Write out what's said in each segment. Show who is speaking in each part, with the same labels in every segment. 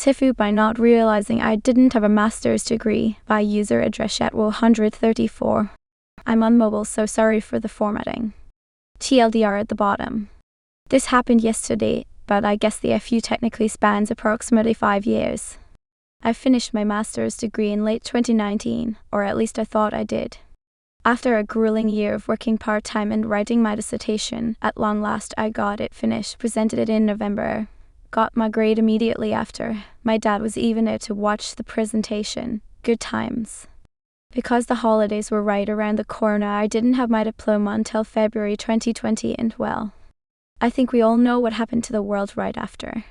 Speaker 1: TIFU by not realizing I didn't have a master's degree by user address at 134. I'm on mobile, so sorry for the formatting. TLDR at the bottom. This happened yesterday, but I guess the FU technically spans approximately 5 years. I finished my master's degree in late 2019, or at least I thought I did. After a grueling year of working part-time and writing my dissertation, at long last I got it finished, presented it in November. Got my grade immediately after. My dad was even there to watch the presentation. Good times. Because the holidays were right around the corner, I didn't have my diploma until February 2020, and well, I think we all know what happened to the world right after.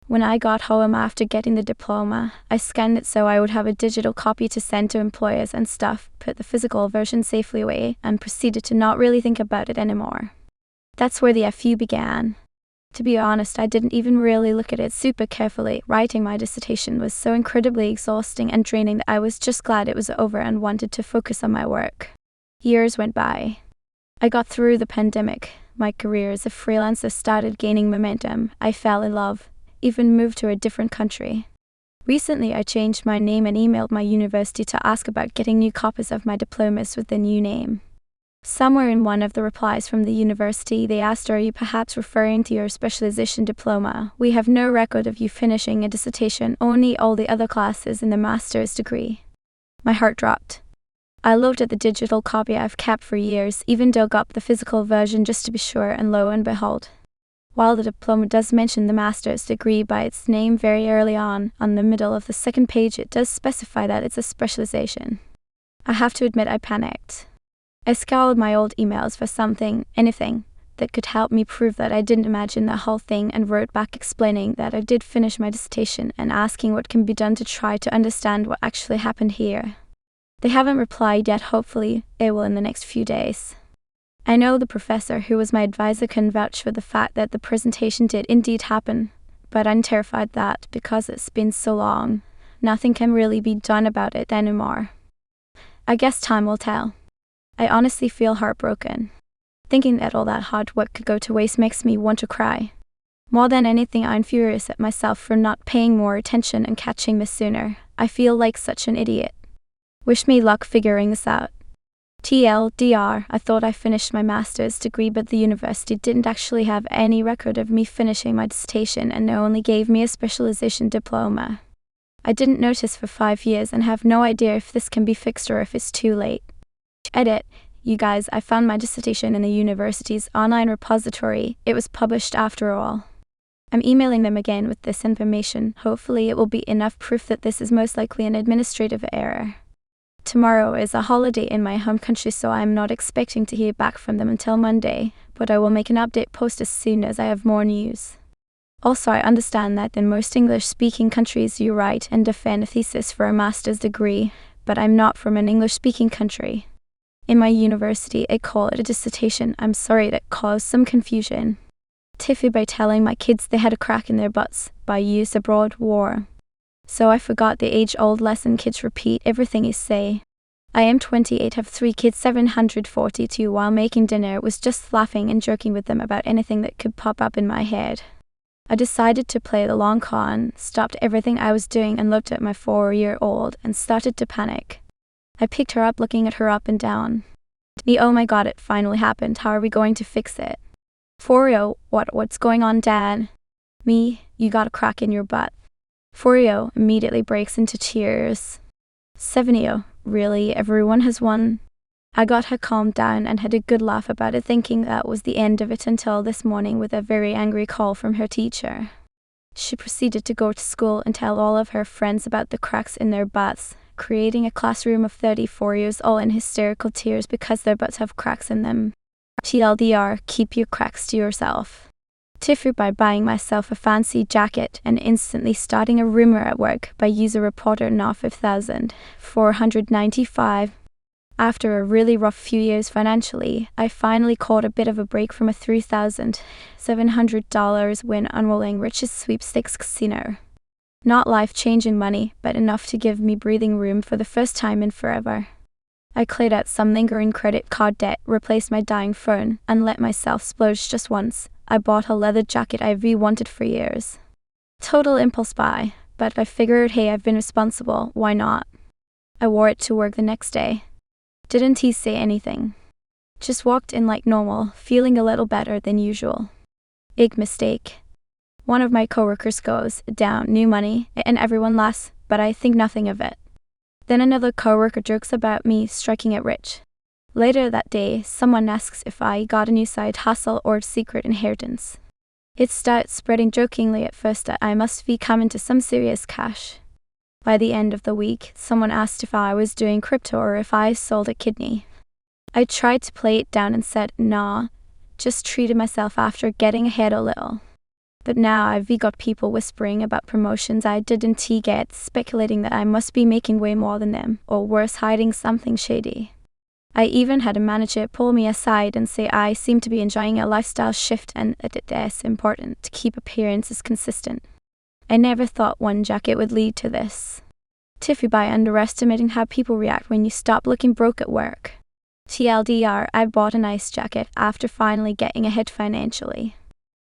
Speaker 1: When I got home after getting the diploma, I scanned it so I would have a digital copy to send to employers and stuff, put the physical version safely away, and proceeded to not really think about it anymore. That's where the FU began. To be honest, I didn't even really look at it super carefully. Writing my dissertation was so incredibly exhausting and draining that I was just glad it was over and wanted to focus on my work. Years went by. I got through the pandemic. My career as a freelancer started gaining momentum. I fell in love, even moved to a different country. Recently, I changed my name and emailed my university to ask about getting new copies of my diplomas with the new name. Somewhere in one of the replies from the university, they asked, "Are you perhaps referring to your specialization diploma? We have no record of you finishing a dissertation, only all the other classes in the master's degree." My heart dropped. I looked at the digital copy I've kept for years, even dug up the physical version just to be sure, and lo and behold. While the diploma does mention the master's degree by its name very early on the middle of the second page, it does specify that it's a specialization. I have to admit I panicked. I scoured my old emails for something, anything, that could help me prove that I didn't imagine the whole thing, and wrote back explaining that I did finish my dissertation and asking what can be done to try to understand what actually happened here. They haven't replied yet. Hopefully they will in the next few days. I know the professor who was my advisor can vouch for the fact that the presentation did indeed happen, but I'm terrified that, because it's been so long, nothing can really be done about it anymore. I guess time will tell. I honestly feel heartbroken. Thinking that all that hard work could go to waste makes me want to cry. More than anything, I'm furious at myself for not paying more attention and catching this sooner. I feel like such an idiot. Wish me luck figuring this out. TLDR, I thought I finished my master's degree, but the university didn't actually have any record of me finishing my dissertation and only gave me a specialization diploma. I didn't notice for 5 years and have no idea if this can be fixed or if it's too late. Edit. You guys, I found my dissertation in the university's online repository. It was published after all. I'm emailing them again with this information. Hopefully it will be enough proof that this is most likely an administrative error. Tomorrow is a holiday in my home country, so I'm not expecting to hear back from them until Monday, but I will make an update post as soon as I have more news. Also, I understand that in most English-speaking countries you write and defend a thesis for a master's degree, but I'm not from an English-speaking country. In my university, I call it a dissertation. I'm sorry that caused some confusion. TIFU by telling my kids they had a crack in their butts by use abroad war. So I forgot the age-old lesson, kids repeat everything you say. I am 28, have 3 kids, 742. While making dinner, was just laughing and joking with them about anything that could pop up in my head. I decided to play the long con, stopped everything I was doing and looked at my 4-year-old and started to panic. I picked her up, looking at her up and down. Me, oh my god, it finally happened. How are we going to fix it? 4-yo, what's going on, Dad? Me, you got a crack in your butt. 4-yo immediately breaks into tears. 7-yo, really, everyone has one? I got her calmed down and had a good laugh about it, thinking that was the end of it, until this morning with a very angry call from her teacher. She proceeded to go to school and tell all of her friends about the cracks in their butts, creating a classroom of 34 years all in hysterical tears because their butts have cracks in them. TLDR, keep your cracks to yourself. TIFU by buying myself a fancy jacket and instantly starting a rumor at work by user reporter not 5,495. After a really rough few years financially, I finally caught a bit of a break from a $3,700 win unrolling Rich's sweepstakes casino. Not life-changing money, but enough to give me breathing room for the first time in forever. I cleared out some lingering credit card debt, replaced my dying phone, and let myself splurge just once. I bought a leather jacket I've wanted for years. Total impulse buy, but I figured, hey, I've been responsible, why not? I wore it to work the next day. Didn't he say anything? Just walked in like normal, feeling a little better than usual. Big mistake. One of my coworkers goes down, new money, and everyone laughs, but I think nothing of it. Then another coworker jokes about me striking it rich. Later that day, someone asks if I got a new side hustle or secret inheritance. It starts spreading jokingly at first that I must be coming to some serious cash. By the end of the week, someone asked if I was doing crypto or if I sold a kidney. I tried to play it down and said, nah, just treated myself after getting ahead a little. But now I've got people whispering about promotions I didn't get, speculating that I must be making way more than them, or worse, hiding something shady. I even had a manager pull me aside and say I seem to be enjoying a lifestyle shift and that it is important to keep appearances consistent. I never thought one jacket would lead to this. TIFU by underestimating how people react when you stop looking broke at work. TLDR, I bought a nice jacket after finally getting ahead financially.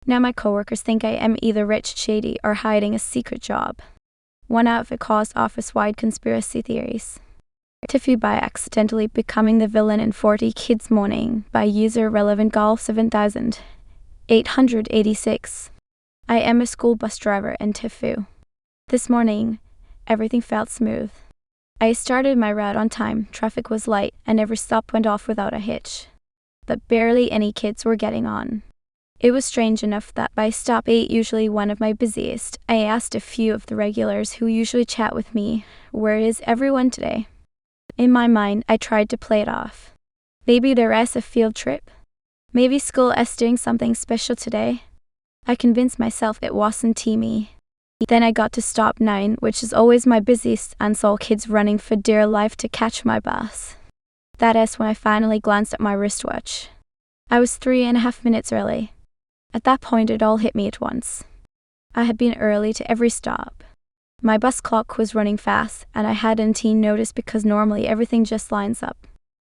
Speaker 1: Now my coworkers think I am either rich, shady, or hiding a secret job. One outfit caused office-wide conspiracy theories. TIFU by accidentally becoming the villain in 40 Kids Morning by user relevant golf 7886. I am a school bus driver in TIFU. This morning, everything felt smooth. I started my route on time, traffic was light, and every stop went off without a hitch. But barely any kids were getting on. It was strange enough that by stop 8, usually one of my busiest, I asked a few of the regulars who usually chat with me, where is everyone today? In my mind, I tried to play it off. Maybe there is a field trip? Maybe school is doing something special today? I convinced myself it wasn't me. Then I got to stop 9, which is always my busiest, and saw kids running for dear life to catch my bus. That is when I finally glanced at my wristwatch. I was 3.5 minutes early. At that point, it all hit me at once. I had been early to every stop. My bus clock was running fast, and I hadn't noticed because normally everything just lines up.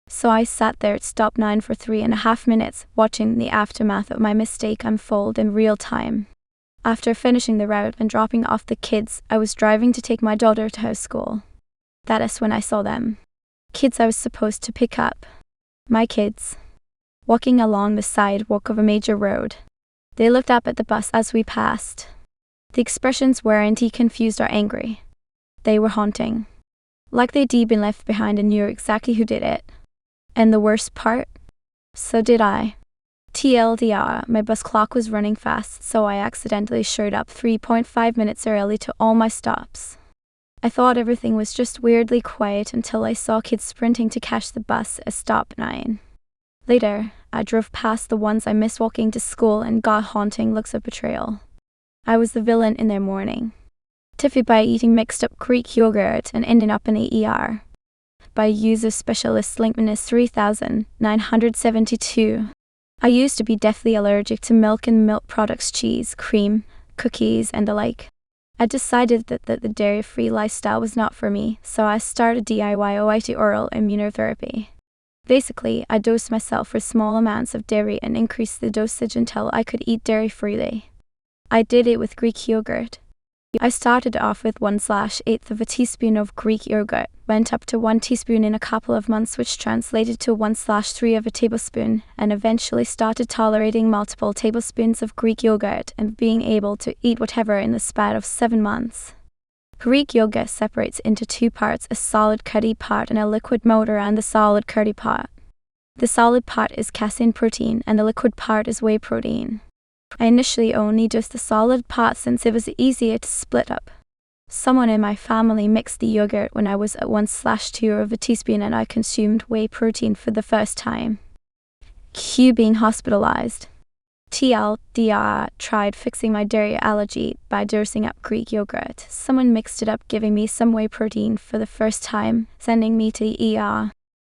Speaker 1: So I sat there at stop 9 for 3.5 minutes, watching the aftermath of my mistake unfold in real time. After finishing the route and dropping off the kids, I was driving to take my daughter to her school. That is when I saw them. Kids I was supposed to pick up. My kids. Walking along the sidewalk of a major road. They looked up at the bus as we passed. The expressions weren't confused or angry. They were haunting. Like they'd been left behind and knew exactly who did it. And the worst part? So did I. TLDR, my bus clock was running fast, so I accidentally showed up 3.5 minutes early to all my stops. I thought everything was just weirdly quiet until I saw kids sprinting to catch the bus at stop 9. Later, I drove past the ones I missed walking to school and got haunting looks of betrayal. I was the villain in their morning. TIFU by eating mixed up Greek yogurt and ending up in the ER. By user specialist linkminus 3972. I used to be deathly allergic to milk and milk products, cheese, cream, cookies, and the like. I decided that the dairy-free lifestyle was not for me, so I started DIY OIT oral immunotherapy. Basically, I dosed myself with small amounts of dairy and increased the dosage until I could eat dairy freely. I did it with Greek yogurt. I started off with 1/8 of a teaspoon of Greek yogurt, went up to 1 teaspoon in a couple of months, which translated to 1/3 of a tablespoon, and eventually started tolerating multiple tablespoons of Greek yogurt and being able to eat whatever in the span of 7 months. Greek yogurt separates into 2 parts, a solid curdy part and a liquid motor and the solid curdy part. The solid part is casein protein and the liquid part is whey protein. I initially only dosed the solid part since it was easier to split up. Someone in my family mixed the yogurt when I was at 1/2 of a teaspoon and I consumed whey protein for the first time. Q being hospitalized. TLDR tried fixing my dairy allergy by dosing up Greek yogurt. Someone mixed it up, giving me some whey protein for the first time, sending me to the ER.